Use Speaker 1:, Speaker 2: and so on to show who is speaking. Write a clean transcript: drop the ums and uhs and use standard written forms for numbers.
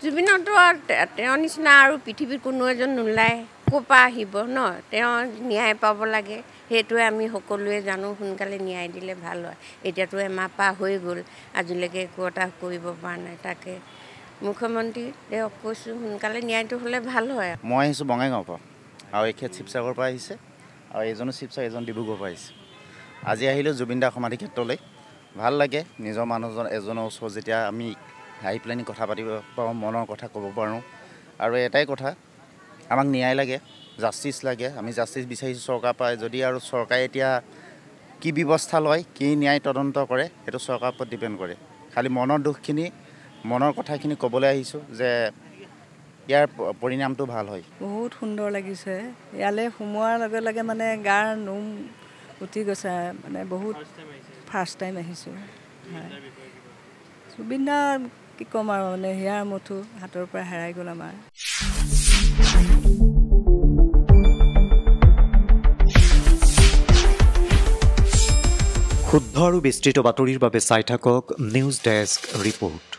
Speaker 1: জুবিনতো তেওঁৰ নিচিনা আৰু পৃথিৱীত কোনো এজন নোলায় ক'ৰ পৰা আহিব ন তেওঁ ন্যায় পাব লাগে সেইটোৱে আমি সকলোৱে জানো সোনকালে ন্যায় দিলে ভাল হয় এতিয়াতো এমাহ পাৰ হৈ গ'ল আজিলৈকে একো এটা কৰিব পৰা নাই তাকে মুখ্যমন্ত্ৰী তেওঁক কৈছোঁ সোনকালে ন্যায়টো হ'লে ভাল হয়
Speaker 2: মই আহিছোঁ বঙাইগাঁৱৰ পৰা আৰু এখেত শিৱসাগৰৰ পৰা আহিছে আৰু এজনো শিৱসাগৰ এজন ডিব্ৰুগড়ৰ পৰা আহিছে আজি আহিলোঁ জুবিন দাৰ সমাধি ক্ষেত্ৰলৈ ভাল লাগে নিজৰ মানুহজন এজনৰ ওচৰত যেতিয়া আমি আহি পেলাইনি কথা পাতিব পাৰোঁ মনৰ কথা ক'ব পাৰোঁ আৰু এটাই কথা আমাক ন্যায় লাগে জাষ্টিচ লাগে আমি জাষ্টিচ বিচাৰিছোঁ চৰকাৰৰ পৰা যদি আৰু চৰকাৰে এতিয়া কি ব্যৱস্থা লয় কি ন্যায় তদন্ত কৰে সেইটো চৰকাৰৰ ওপৰত ডিপেণ্ড কৰে খালি মনৰ দুখখিনি মনৰ কথাখিনি ক'বলৈ আহিছোঁ যে ইয়াৰ পৰিণামটো ভাল হয়
Speaker 3: বহুত সুন্দৰ লাগিছে ইয়ালৈ সোমোৱাৰ লগে লগে মানে গাৰ নোম উঠি গৈছে মানে বহুত ফাৰ্ষ্ট টাইম আহিছোঁ হয় জুবিন দা কি ক'ম আৰু মানে হিয়াৰ মুঠো হাতৰ পৰা হেৰাই গ'ল আমাৰ
Speaker 4: শুদ্ধ আৰু বিস্তৃত বাতৰিৰ বাবে চাই থাকক নিউজ ডেস্ক ৰিপোৰ্ট।